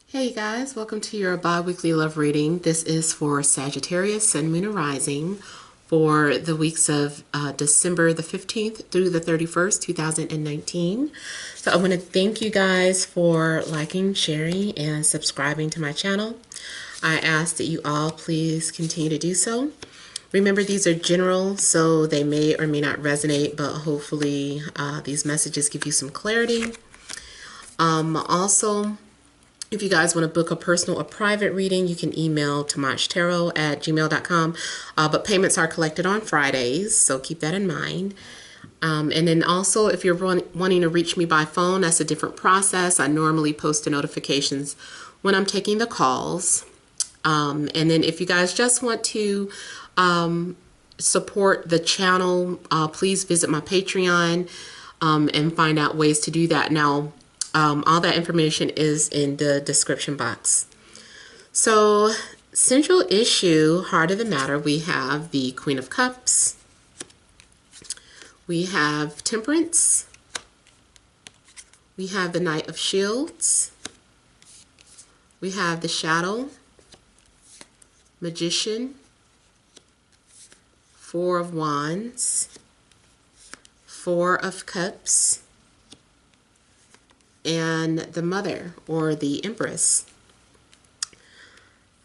Hey guys, welcome to your bi-weekly love reading. This is for Sagittarius, Sun, Moon, and Rising for the weeks of December the 15th through the 31st, 2019. So I want to thank you guys for liking, sharing, and subscribing to my channel. I ask that you all please continue to do so. Remember, these are general, so they may or may not resonate, but hopefully these messages give you some clarity. Also, if you guys want to book a personal or private reading, you can email TemajTarot@gmail.com. But payments are collected on Fridays, so keep that in mind. And then also, if you're wanting to reach me by phone, that's a different process. I normally post the notifications when I'm taking the calls. And then if you guys just want to support the channel, please visit my Patreon and find out ways to do that. Now, all that information is in the description box. So, central issue, heart of the matter, we have the Queen of Cups. We have Temperance. We have the Knight of Shields. We have the Shadow, Magician, Four of Wands, Four of Cups, and the Mother, or the Empress.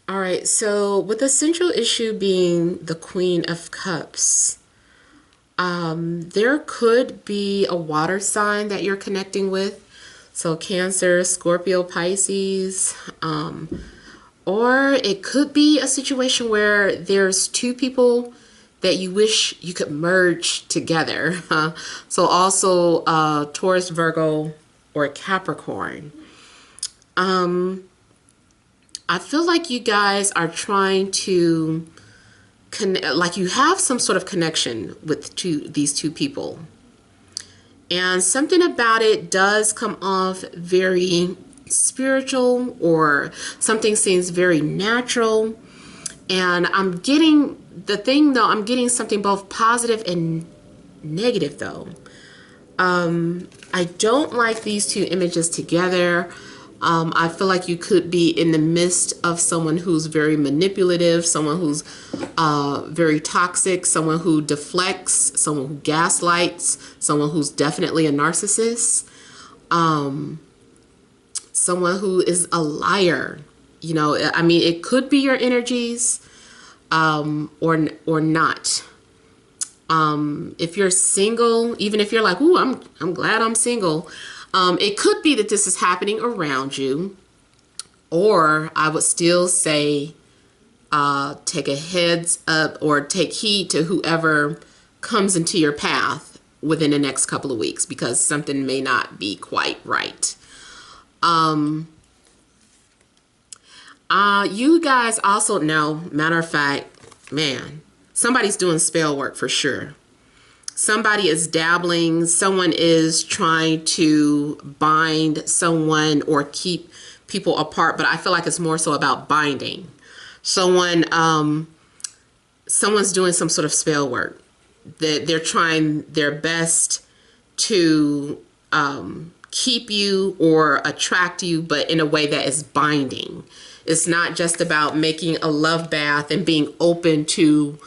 All right, so with the central issue being the Queen of Cups, there could be a water sign that you're connecting with. So Cancer, Scorpio, Pisces, or it could be a situation where there's two people that you wish you could merge together. So also Taurus, Virgo, or Capricorn. I feel like you guys are trying to connect, like you have some sort of connection with these two people. And something about it does come off very spiritual, or something seems very natural. And I'm getting, the thing though, I'm getting something both positive and negative though. I don't like these two images together. I feel like you could be in the midst of someone who's very manipulative, someone who's very toxic, someone who deflects, someone who gaslights, someone who's definitely a narcissist, someone who is a liar. You know, I mean, it could be your energies or not. If you're single, even if you're like, ooh, I'm glad I'm single, it could be that this is happening around you. Or I would still say, take a heads up or take heed to whoever comes into your path within the next couple of weeks, because something may not be quite right. You guys also know, matter of fact, man, somebody's doing spell work for sure. Somebody is dabbling. Someone is trying to bind someone or keep people apart. But I feel like it's more so about binding. Someone's doing some sort of spell work. They're trying their best to keep you or attract you, but in a way that is binding. It's not just about making a love bath and being open to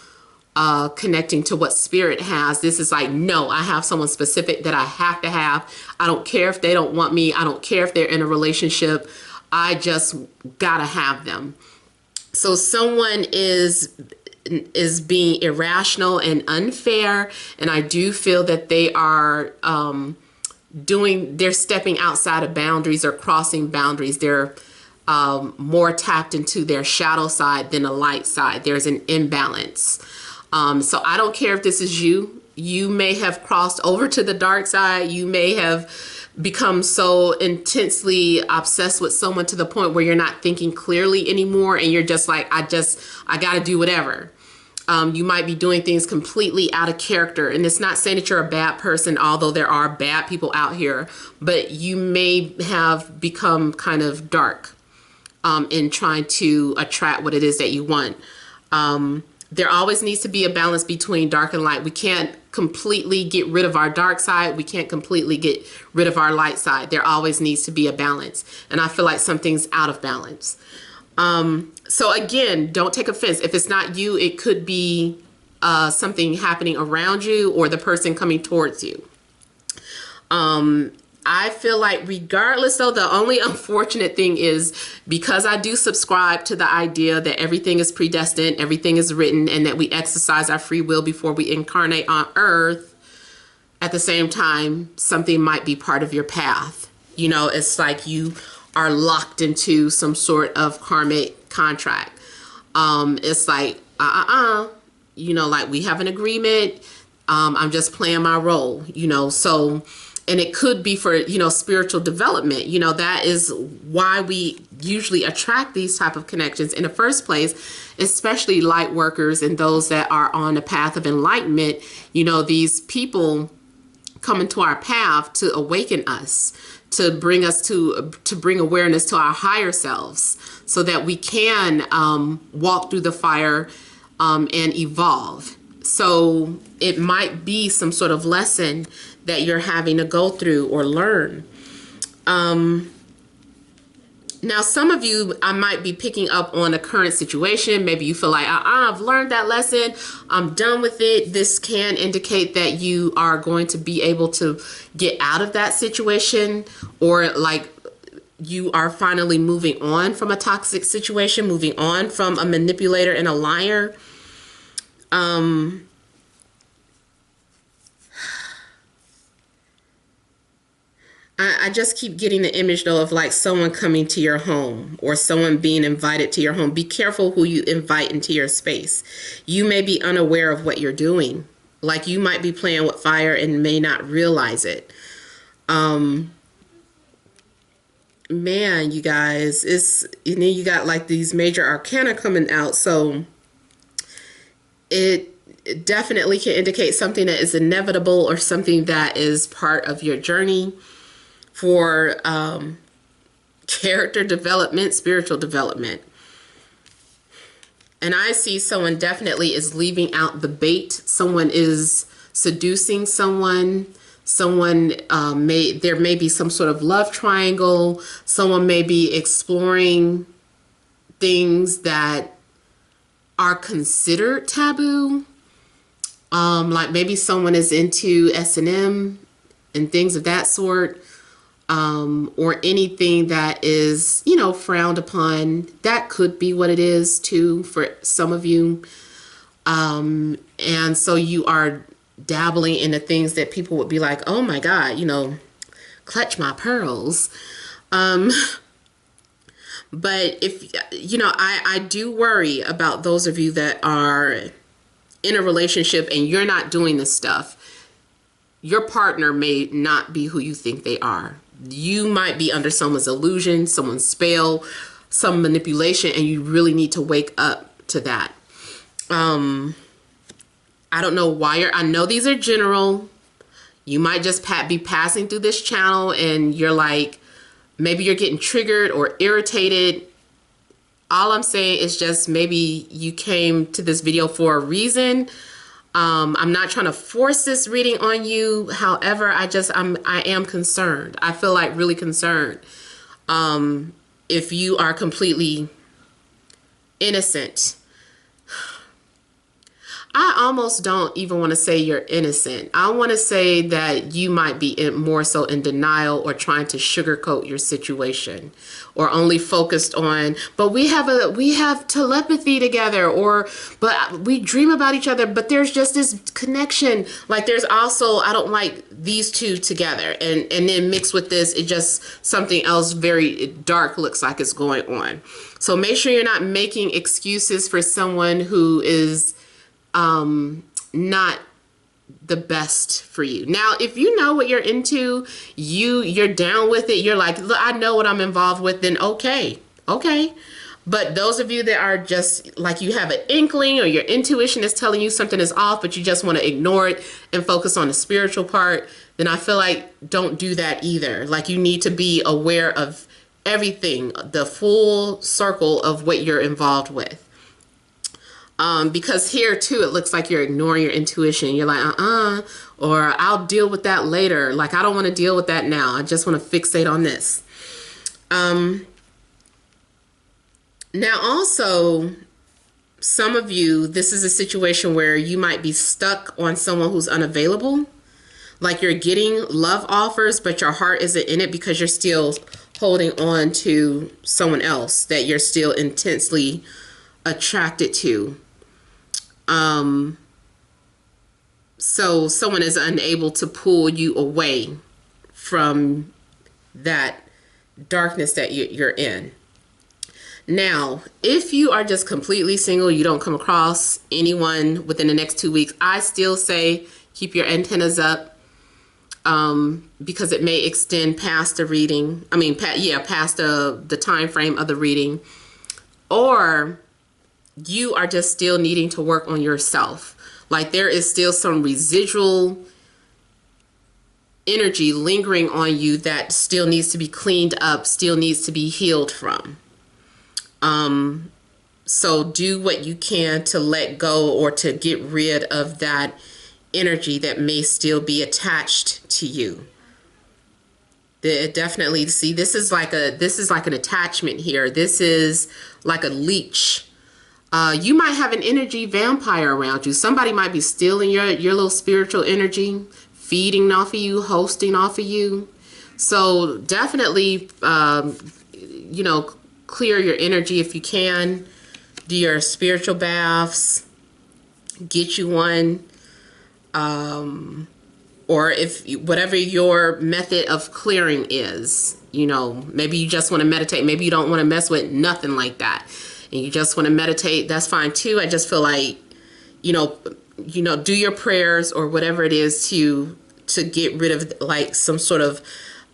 connecting to what spirit has. This is like, no, I have someone specific that I have to have. I don't care if they don't want me. I don't care if they're in a relationship. I just gotta have them. So someone is being irrational and unfair, and I do feel that they are they're stepping outside of boundaries or crossing boundaries. They're more tapped into their shadow side than a light side. There's an imbalance. So I don't care if this is you. You may have crossed over to the dark side. You may have become so intensely obsessed with someone to the point where you're not thinking clearly anymore, and you're just like, I gotta do whatever. You might be doing things completely out of character, and it's not saying that you're a bad person, although there are bad people out here, but you may have become kind of dark in trying to attract what it is that you want. there always needs to be a balance between dark and light. We can't completely get rid of our dark side. We can't completely get rid of our light side. There always needs to be a balance. And I feel like something's out of balance. So again, don't take offense. If it's not you, it could be something happening around you or the person coming towards you. I feel like regardless though, the only unfortunate thing is because I do subscribe to the idea that everything is predestined, everything is written, and that we exercise our free will before we incarnate on earth. At the same time, something might be part of your path. You know, it's like you are locked into some sort of karmic contract. It's like, you know, like we have an agreement. I'm just playing my role, you know, so. And it could be for, you know, spiritual development. You know, that is why we usually attract these type of connections in the first place, especially light workers and those that are on the path of enlightenment. You know, these people come into our path to awaken us, to bring us to bring awareness to our higher selves so that we can walk through the fire and evolve. So it might be some sort of lesson that you're having to go through or learn. Now, some of you, I might be picking up on a current situation. Maybe you feel like, I've learned that lesson. I'm done with it. This can indicate that you are going to be able to get out of that situation, or like you are finally moving on from a toxic situation, moving on from a manipulator and a liar. I just keep getting the image though of like someone coming to your home or someone being invited to your home. Be careful who you invite into your space. You may be unaware of what you're doing. Like you might be playing with fire and may not realize it. Man, you guys, and then you got like these major arcana coming out. So it definitely can indicate something that is inevitable or something that is part of your journey for character development, spiritual development. And I see someone definitely is leaving out the bait. Someone is seducing someone. There may be some sort of love triangle. Someone may be exploring things that are considered taboo. Like maybe someone is into S&M and things of that sort. Or anything that is, you know, frowned upon. That could be what it is too for some of you. And so you are dabbling into things that people would be like, oh my God, you know, clutch my pearls. But if, you know, I do worry about those of you that are in a relationship and you're not doing this stuff. Your partner may not be who you think they are. You might be under someone's illusion, someone's spell, some manipulation, and you really need to wake up to that. I don't know why I know these are general. You might just be passing through this channel and you're like, maybe you're getting triggered or irritated. All I'm saying is just maybe you came to this video for a reason. I'm not trying to force this reading on you. However, I am concerned. I feel like really concerned. If you are completely innocent, I almost don't even want to say you're innocent. I want to say that you might be more so in denial or trying to sugarcoat your situation, or only focused on, but we have telepathy together, but we dream about each other, but there's just this connection. Like there's also, I don't like these two together, and then mixed with this, it just something else very dark looks like it's going on. So make sure you're not making excuses for someone who is not the best for you. Now, if you know what you're into, you're down with it, you're like, look, I know what I'm involved with, then okay. But those of you that are just like, you have an inkling or your intuition is telling you something is off, but you just want to ignore it and focus on the spiritual part, then I feel like don't do that either. Like you need to be aware of everything, the full circle of what you're involved with. Because here too, it looks like you're ignoring your intuition. You're like, or I'll deal with that later. Like, I don't want to deal with that now. I just want to fixate on this. Now also, some of you, this is a situation where you might be stuck on someone who's unavailable. Like, you're getting love offers, but your heart isn't in it because you're still holding on to someone else that you're still intensely attracted to. So someone is unable to pull you away from that darkness that you're in. Now, if you are just completely single, you don't come across anyone within the next 2 weeks, I still say keep your antennas up, because it may extend past the reading. I mean, past the time frame of the reading. Or you are just still needing to work on yourself. Like, there is still some residual energy lingering on you that still needs to be cleaned up, still needs to be healed from. So do what you can to let go or to get rid of that energy that may still be attached to you. Definitely, see, this is like an attachment here. This is like a leech. You might have an energy vampire around you. Somebody might be stealing your little spiritual energy, feeding off of you, hosting off of you. So definitely, you know, clear your energy if you can. Do your spiritual baths. Get you one. Or if whatever your method of clearing is, you know, maybe you just want to meditate. Maybe you don't want to mess with nothing like that, and you just want to meditate. That's fine too. I just feel like, you know, do your prayers or whatever it is to get rid of like some sort of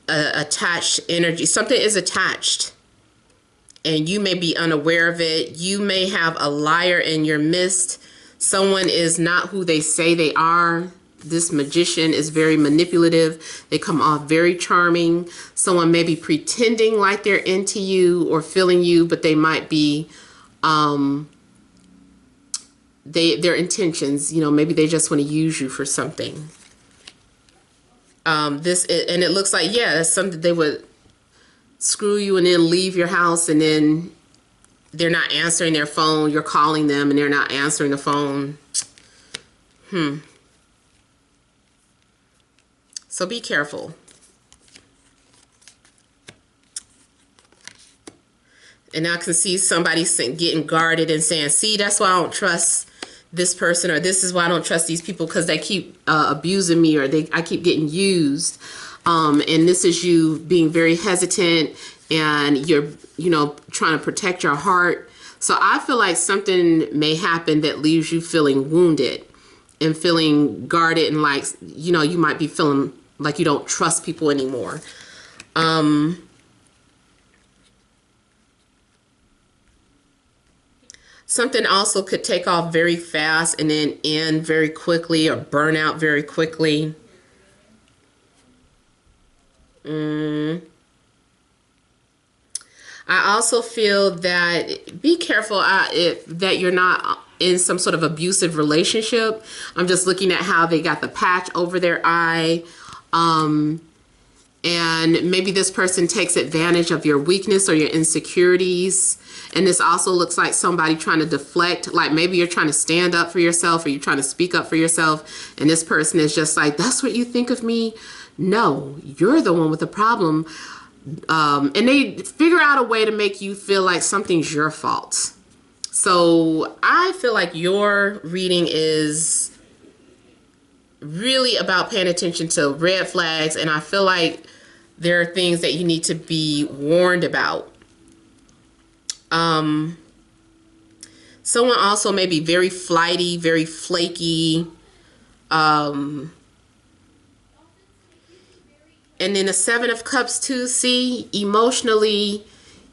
attached energy. Something is attached, and you may be unaware of it. You may have a liar in your midst. Someone is not who they say they are. This magician is very manipulative. They come off very charming. Someone may be pretending like they're into you or feeling you, but they might be, their intentions, you know, maybe they just want to use you for something. And it looks like, yeah, that's something they would screw you and then leave your house, and then they're not answering their phone. You're calling them and they're not answering the phone. So be careful. And I can see somebody getting guarded and saying, see, that's why I don't trust this person, or this is why I don't trust these people, because they keep abusing me, or I keep getting used. And this is you being very hesitant, and you're, you know, trying to protect your heart. So I feel like something may happen that leaves you feeling wounded and feeling guarded, and like, you know, you might be feeling like you don't trust people anymore. Something also could take off very fast and then end very quickly, or burn out very quickly. I also feel that be careful that you're not in some sort of abusive relationship. I'm just looking at how they got the patch over their eye. And maybe this person takes advantage of your weakness or your insecurities. And this also looks like somebody trying to deflect, like maybe you're trying to stand up for yourself, or you're trying to speak up for yourself, and this person is just like, that's what you think of me? No, you're the one with the problem. And they figure out a way to make you feel like something's your fault. So I feel like your reading is really about paying attention to red flags, and I feel like there are things that you need to be warned about. Someone also may be very flighty, very flaky. And then the Seven of Cups too, see, emotionally,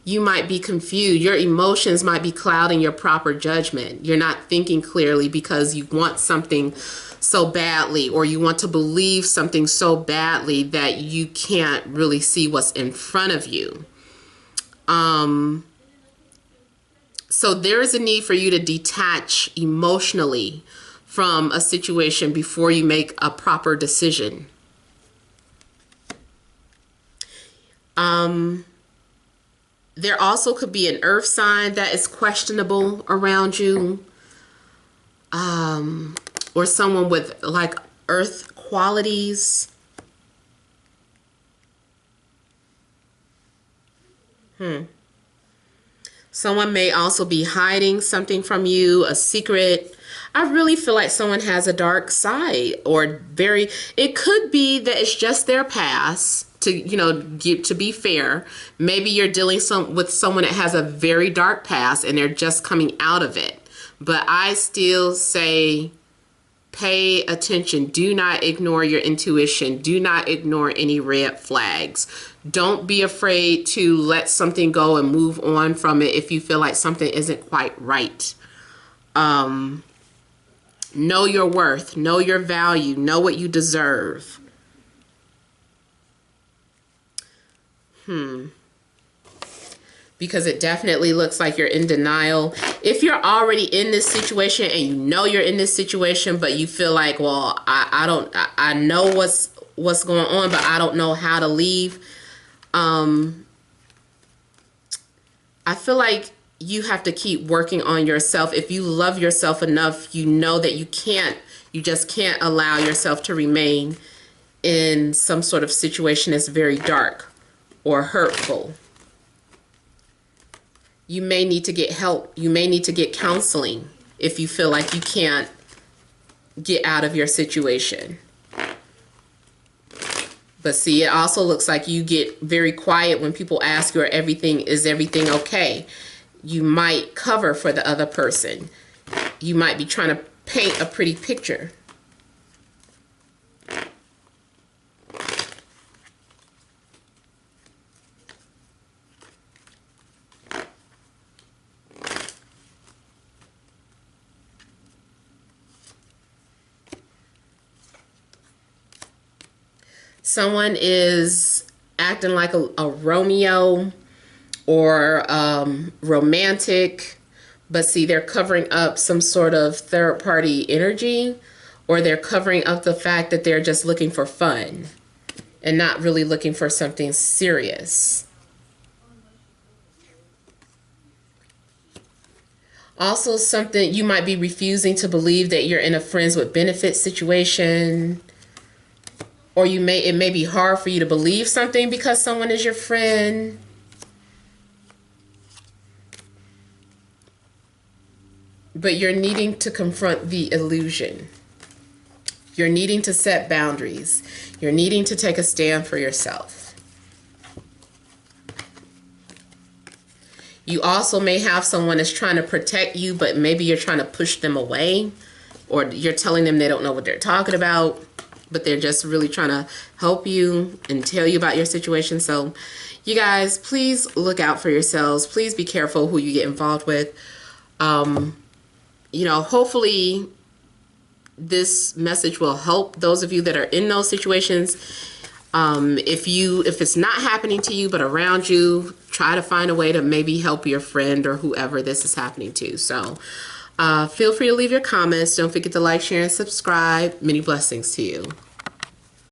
you might be confused. Your emotions might be clouding your proper judgment. You're not thinking clearly because you want something so badly, or you want to believe something so badly that you can't really see what's in front of you. So there is a need for you to detach emotionally from a situation before you make a proper decision. There also could be an earth sign that is questionable around you. Or someone with like earth qualities. Someone may also be hiding something from you, a secret. I really feel like someone has a dark side, or it could be that it's just their past. To be fair, maybe you're dealing with someone that has a very dark past and they're just coming out of it. But I still say pay attention. Do not ignore your intuition. Do not ignore any red flags. Don't be afraid to let something go and move on from it if you feel like something isn't quite right. Know your worth. Know your value. Know what you deserve. Because it definitely looks like you're in denial. If you're already in this situation and you know you're in this situation, but you feel like, well, I know what's going on, but I don't know how to leave. I feel like you have to keep working on yourself. If you love yourself enough, you know that you just can't allow yourself to remain in some sort of situation that's very dark or hurtful. You may need to get help. You may need to get counseling if you feel like you can't get out of your situation. But see, it also looks like you get very quiet when people ask you, is everything okay? You might cover for the other person. You might be trying to paint a pretty picture. Someone is acting like a Romeo or romantic, but see, they're covering up some sort of third party energy, or they're covering up the fact that they're just looking for fun and not really looking for something serious. Also, something you might be refusing to believe that you're in a friends with benefits situation. Or it may be hard for you to believe something because someone is your friend. But you're needing to confront the illusion. You're needing to set boundaries. You're needing to take a stand for yourself. You also may have someone that's trying to protect you, but maybe you're trying to push them away, or you're telling them they don't know what they're talking about, but they're just really trying to help you and tell you about your situation. So you guys, please look out for yourselves. Please be careful who you get involved with. Hopefully this message will help those of you that are in those situations. If it's not happening to you but around you, try to find a way to maybe help your friend or whoever this is happening to. So feel free to leave your comments. Don't forget to like, share, and subscribe. Many blessings to you.